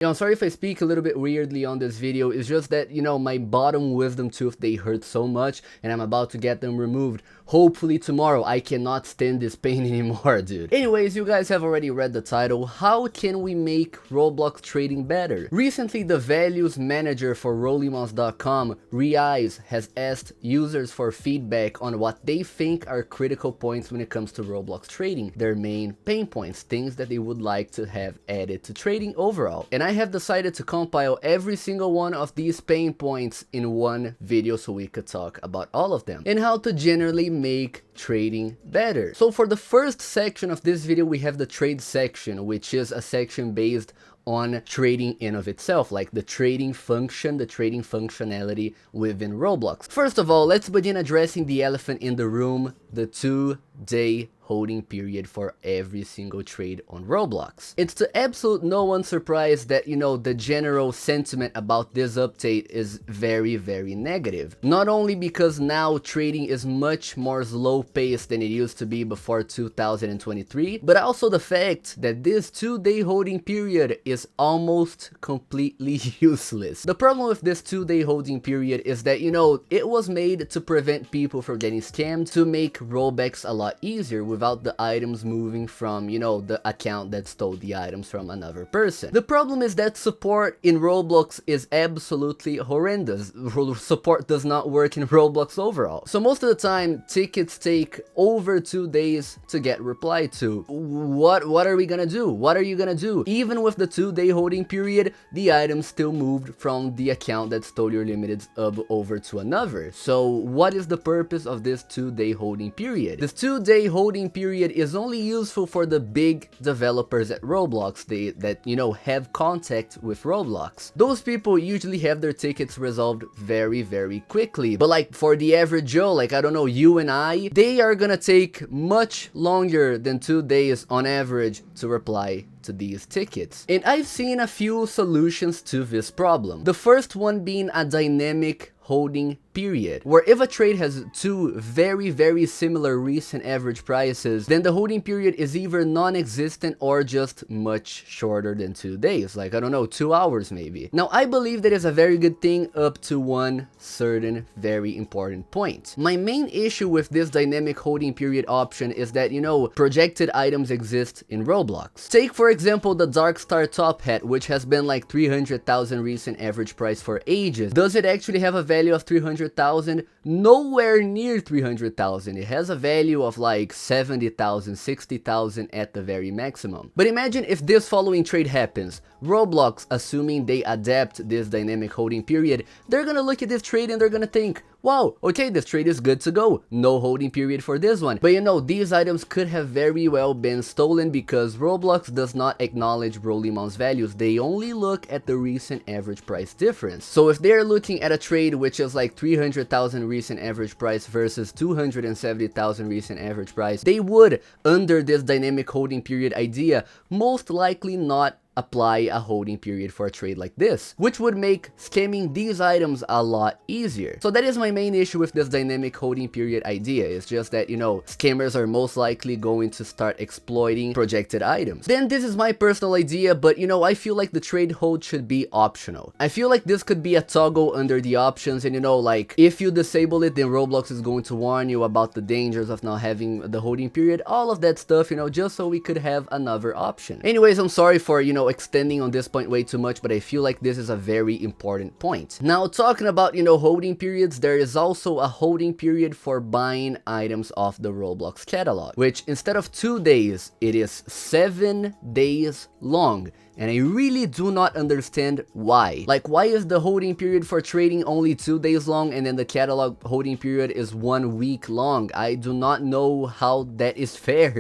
I'm sorry if I speak a little bit weirdly on this video. It's just that, my bottom wisdom tooth, they hurt so much, and I'm about to get them removed. Hopefully tomorrow. I cannot stand this pain anymore, dude. Anyways, you guys have already read the title. How can we make Roblox trading better? Recently, the values manager for Roblox.com, Riaz, has asked users for feedback on what they think are critical points when it comes to Roblox trading. Their main pain points, things that they would like to have added to trading overall. And I have decided to compile every single one of these pain points in one video so we could talk about all of them and how to generally make trading better. So for the first section of this video, we have the trade section, which is a section based on trading in of itself, like the trading function, the trading functionality within Roblox. First of all, let's begin addressing the elephant in the room, the 2-day holding period for every single trade on Roblox. It's to absolute no one's surprise that, the general sentiment about this update is very, very negative. Not only because now trading is much more slow paced than it used to be before 2023, but also the fact that this 2-day holding period is almost completely useless. The problem with this 2-day holding period is that, it was made to prevent people from getting scammed, to make rollbacks a lot easier without the items moving from, the account that stole the items from another person. The problem is that support in Roblox is absolutely horrendous. Support does not work in Roblox overall. So most of the time, tickets take over 2 days to get replied to. What are we gonna do? What are you gonna do? Even with the 2-day holding period, the items still moved from the account that stole your limited over to another. So what is the purpose of this 2-day holding period? This 2-day holding period is only useful for the big developers at Roblox that have contact with Roblox. Those people usually have their tickets resolved very, very quickly. But like for the average Joe, like I don't know, you and I, they are gonna take much longer than 2 days on average to reply to these tickets. And I've seen a few solutions to this problem. The first one being a dynamic holding period, where if a trade has two very, very similar recent average prices, then the holding period is either non-existent or just much shorter than 2 days, like I don't know, 2 hours maybe. Now I believe that is a very good thing up to one certain very important point. My main issue with this dynamic holding period option is that, projected items exist in Roblox. Take for example the Dark Star top hat, which has been like 300,000 recent average price for ages. Does it actually have a value of 300,000? Nowhere near 300,000. It has a value of like 70,000, 60,000 at the very maximum. But imagine if this following trade happens. Roblox, assuming they adapt this dynamic holding period, they're gonna look at this trade and they're gonna think, wow, okay, this trade is good to go. No holding period for this one. But these items could have very well been stolen because Roblox does not acknowledge Rolimount's values. They only look at the recent average price difference. So if they're looking at a trade which is like 300,000 recent average price versus 270,000 recent average price, they would, under this dynamic holding period idea, most likely not apply a holding period for a trade like this, which would make scamming these items a lot easier. So that is my main issue with this dynamic holding period idea. It's just that, scammers are most likely going to start exploiting projected items. Then this is my personal idea, but I feel like the trade hold should be optional. I feel like this could be a toggle under the options, and like if you disable it, then Roblox is going to warn you about the dangers of not having the holding period, all of that stuff, just so we could have another option. Anyways, I'm sorry for, extending on this point way too much, but I feel like this is a very important point. Now, talking about, holding periods, there is also a holding period for buying items off the Roblox catalog, which instead of 2 days, it is 7 days long. And I really do not understand why. Like, why is the holding period for trading only 2 days long and then the catalog holding period is 1 week long? I do not know how that is fair,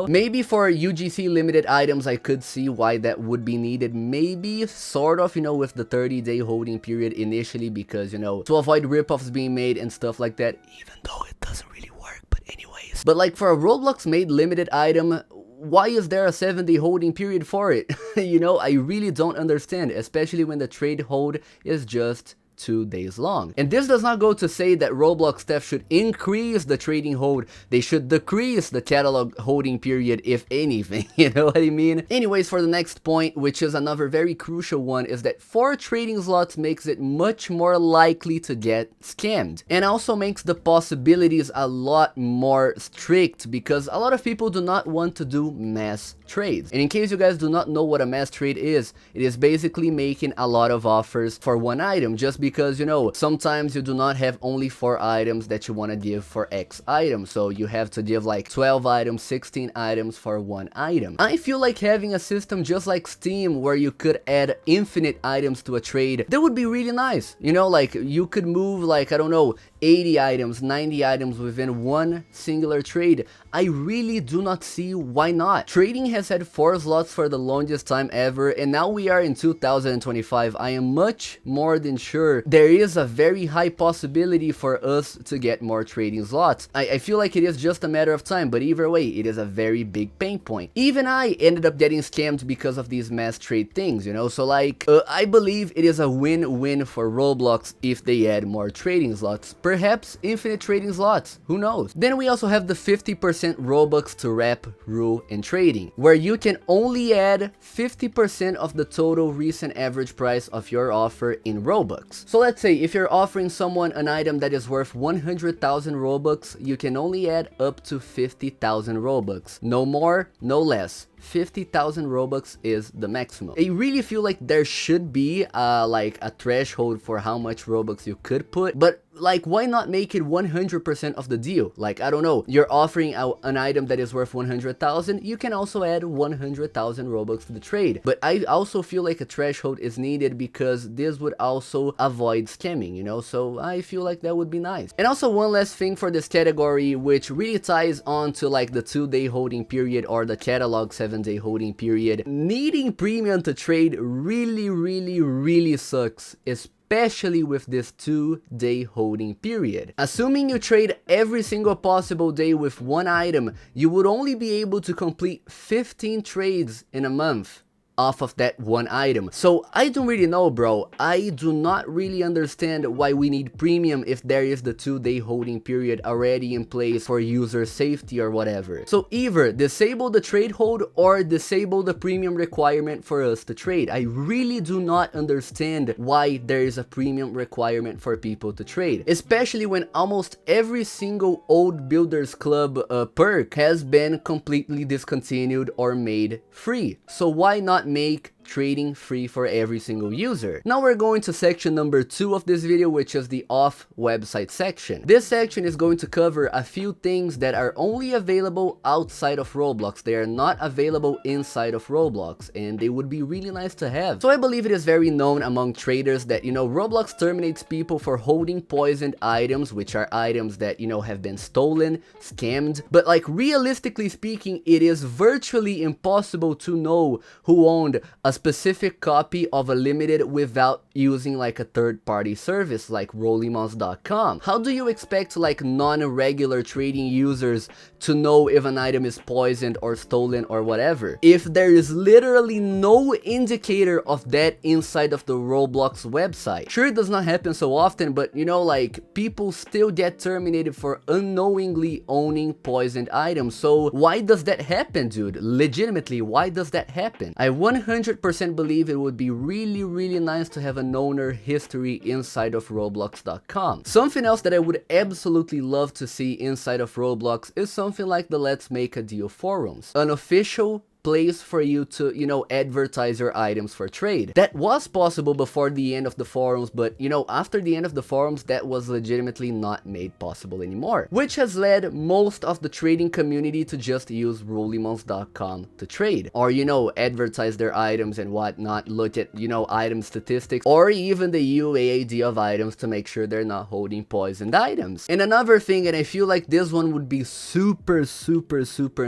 Maybe for UGC limited items, I could see why that would be needed. Maybe, sort of, with the 30-day holding period initially because, to avoid ripoffs being made and stuff like that, even though it doesn't really work, but anyways. But like for a Roblox made limited item, why is there a 7-day holding period for it? I really don't understand, especially when the trade hold is just 2 days long. And this does not go to say that Roblox staff should increase the trading hold, they should decrease the catalog holding period, if anything, you know what I mean? Anyways, for the next point, which is another very crucial one, is that 4 trading slots makes it much more likely to get scammed, and also makes the possibilities a lot more strict, because a lot of people do not want to do mass trades. And in case you guys do not know what a mass trade is, it is basically making a lot of offers for one item, just because, you know, sometimes you do not have only 4 items that you want to give for X item, so you have to give like 12 items, 16 items for one item. I feel like having a system just like Steam where you could add infinite items to a trade, that would be really nice. You know, like you could move like, I don't know, 80 items, 90 items within one singular trade. I really do not see why not. Trading has had 4 slots for the longest time ever, and now we are in 2025. I am much more than sure there is a very high possibility for us to get more trading slots. I feel like it is just a matter of time, but either way, it is a very big pain point. Even I ended up getting scammed because of these mass trade things, you know, so like, I believe it is a win-win for Roblox if they add more trading slots. Perhaps infinite trading slots, who knows? Then we also have the 50% Robux to wrap rule in trading, where you can only add 50% of the total recent average price of your offer in Robux. So let's say if you're offering someone an item that is worth 100,000 Robux, you can only add up to 50,000 Robux. No more, no less. 50,000 Robux is the maximum. I really feel like there should be like a threshold for how much Robux you could put, but like, why not make it 100% of the deal? Like, I don't know, you're offering out an item that is worth 100,000, you can also add 100,000 Robux to the trade. But I also feel like a threshold is needed because this would also avoid scamming, you know, so I feel like that would be nice. And also one last thing for this category, which really ties on to like the 2-day holding period or the catalog 7-day holding period. Needing premium to trade really sucks, especially with this 2-day holding period. Assuming you trade every single possible day with one item, you would only be able to complete 15 trades in a month off of that one item. So I don't really know, bro. I do not really understand why we need premium if there is the 2-day holding period already in place for user safety or whatever. So either disable the trade hold or disable the premium requirement for us to trade. I really do not understand why there is a premium requirement for people to trade, especially when almost every single old builders club perk has been completely discontinued or made free. So why not make trading free for every single user? Now we're going to section number 2 of this video, which is the off website section. This section is going to cover a few things that are only available outside of Roblox. They are not available inside of Roblox, and they would be really nice to have. So I believe it is very known among traders that, you know, Roblox terminates people for holding poisoned items, which are items that, you know, have been stolen, scammed. But like, realistically speaking, it is virtually impossible to know who owned a specific copy of a limited without using like a third-party service like rollymons.com. How do you expect like non-regular trading users to know if an item is poisoned or stolen or whatever, if there is literally no indicator of that inside of the Roblox website? Sure, it does not happen so often, but you know, like, people still get terminated for unknowingly owning poisoned items. So why does that happen, dude? Legitimately, why does that happen? I 100% believe it would be really nice to have an owner history inside of roblox.com. Something else that I would absolutely love to see inside of Roblox is something like the Let's Make a Deal forums, an official place for you to, you know, advertise your items for trade. That was possible before the end of the forums, but you know, after the end of the forums, that was legitimately not made possible anymore, which has led most of the trading community to just use rollymons.com to trade, or, you know, advertise their items and whatnot, look at, you know, item statistics, or even the UAAD of items to make sure they're not holding poisoned items. And another thing, and I feel like this one would be super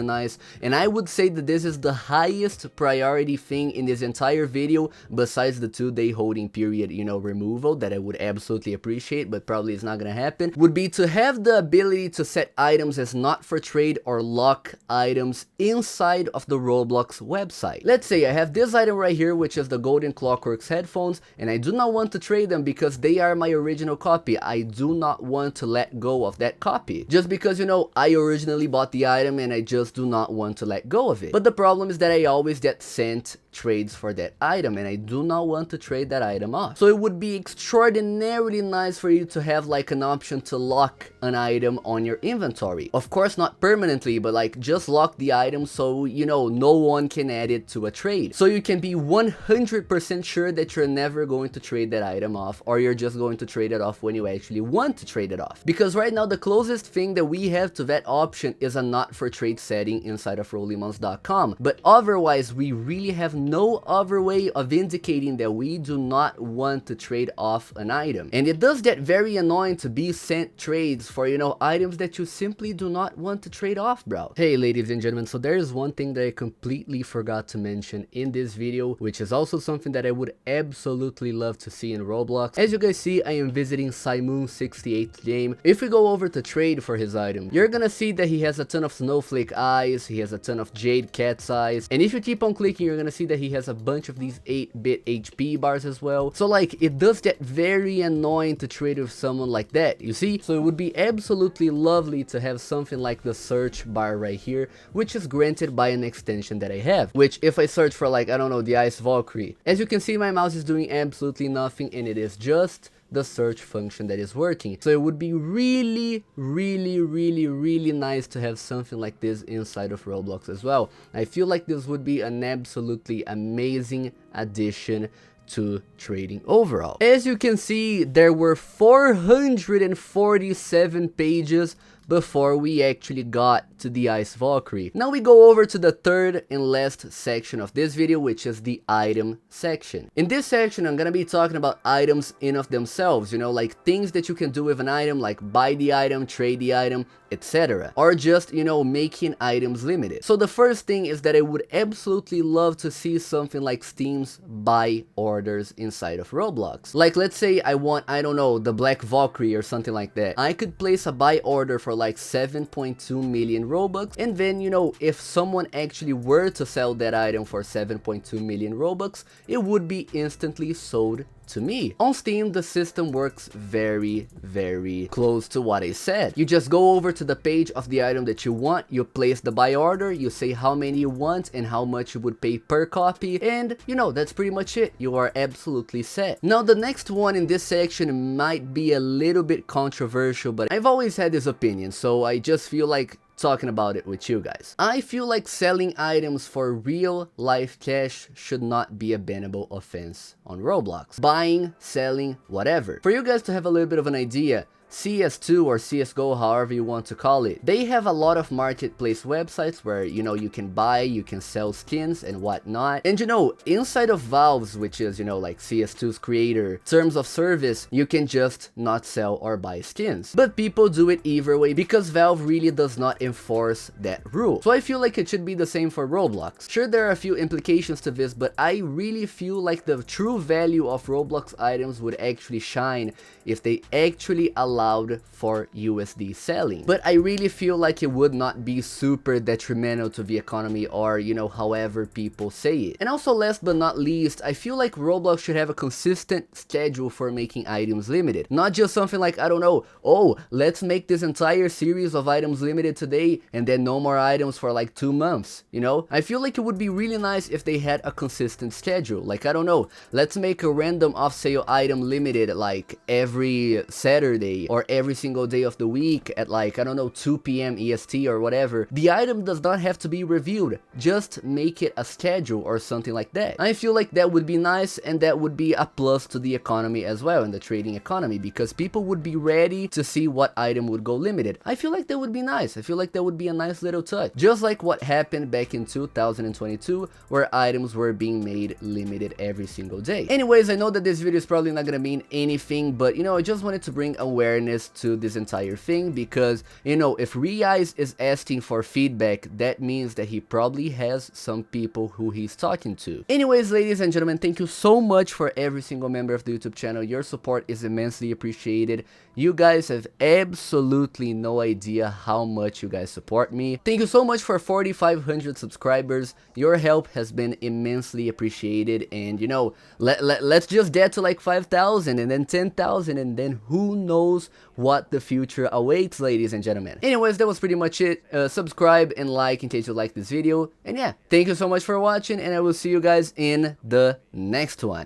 nice, and I would say that this is the the highest priority thing in this entire video, besides the 2-day holding period, you know, removal that I would absolutely appreciate, but probably it's not gonna happen, would be to have the ability to set items as not for trade or lock items inside of the Roblox website. Let's say I have this item right here, which is the Golden Clockworks headphones, and I do not want to trade them because they are my original copy. I do not want to let go of that copy, just because, you know, I originally bought the item and I just do not want to let go of it. But the problem is that I always get sent trades for that item, and I do not want to trade that item off. So it would be extraordinarily nice for you to have like an option to lock an item on your inventory. Of course, not permanently, but like just lock the item so, you know, no one can add it to a trade. So you can be 100% sure that you're never going to trade that item off, or you're just going to trade it off when you actually want to trade it off. Because right now the closest thing that we have to that option is a not for trade setting inside of rollimons.com. But otherwise, we really have no other way of indicating that we do not want to trade off an item. And it does get very annoying to be sent trades for, you know, items that you simply do not want to trade off, bro. Hey, ladies and gentlemen, so there is one thing that I completely forgot to mention in this video, which is also something that I would absolutely love to see in Roblox. As you guys see, I am visiting Simoon's 68th game. If we go over to trade for his item, you're gonna see that he has a ton of snowflake eyes, he has a ton of jade cat's eyes, and if you keep on clicking, you're gonna see that he has a bunch of these 8-bit HP bars as well. So like, it does get very annoying to trade with someone like that, you see? So it would be absolutely lovely to have something like the search bar right here, which is granted by an extension that I have, which if I search for like, I don't know, the Ice Valkyrie, as you can see, my mouse is doing absolutely nothing, and it is just the search function that is working. So it would be really nice to have something like this inside of Roblox as well. I feel like this would be an absolutely amazing addition to trading overall. As you can see, there were 447 pages before we actually got to the Ice Valkyrie. Now we go over to the third and last section of this video, which is the item section. In this section, I'm gonna be talking about items in of themselves, you know, like things that you can do with an item, like buy the item, trade the item, etc. Or just, you know, making items limited. So the first thing is that I would absolutely love to see something like Steam's buy orders inside of Roblox. Like, let's say I want, I don't know, the Black Valkyrie or something like that. I could place a buy order for like 7.2 million Robux, and then, you know, if someone actually were to sell that item for 7.2 million Robux, it would be instantly sold to me. On Steam, the system works very close to what I said. You just go over to the page of the item that you want, you place the buy order, you say how many you want and how much you would pay per copy, and you know, that's pretty much it. You are absolutely set. Now the next one in this section might be a little bit controversial, but I've always had this opinion, so I just feel like talking about it with you guys. I feel like selling items for real life cash should not be a bannable offense on Roblox. Buying, selling, whatever. For you guys to have a little bit of an idea, CS2 or CSGO, however you want to call it, they have a lot of marketplace websites where, you know, you can buy, you can sell skins and whatnot. And you know, inside of Valve's, which is, you know, like CS2's creator, terms of service, you can just not sell or buy skins. But people do it either way because Valve really does not enforce that rule. So I feel like it should be the same for Roblox. Sure, there are a few implications to this, but I really feel like the true value of Roblox items would actually shine if they actually allowed for USD selling. But I really feel like it would not be super detrimental to the economy, or, you know, however people say it. And also, last but not least, I feel like Roblox should have a consistent schedule for making items limited. Not just something like, I don't know, oh, let's make this entire series of items limited today and then no more items for like 2 months, you know? I feel like it would be really nice if they had a consistent schedule. Like, I don't know, let's make a random off sale item limited like every Saturday or every single day of the week at like, I don't know, 2 p.m. EST or whatever. The item does not have to be reviewed, just make it a schedule or something like that. I feel like that would be nice, and that would be a plus to the economy as well, in the trading economy, because people would be ready to see what item would go limited. I feel like that would be nice. I feel like that would be a nice little touch, just like what happened back in 2022, where items were being made limited every single day. Anyways, I know that this video is probably not gonna mean anything, but you know, I just wanted to bring awareness awareness to this entire thing, because, you know, if Riaz is asking for feedback, that means that he probably has some people who he's talking to. Anyways, ladies and gentlemen, thank you so much for every single member of the YouTube channel. Your support is immensely appreciated. You guys have absolutely no idea how much you guys support me. Thank you so much for 4,500 subscribers. Your help has been immensely appreciated, and you know, let's just get to like 5,000 and then 10,000, and then who knows what the future awaits, ladies and gentlemen. Anyways, that was pretty much it. Subscribe and like in case you like this video, and yeah, thank you so much for watching, and I will see you guys in the next one.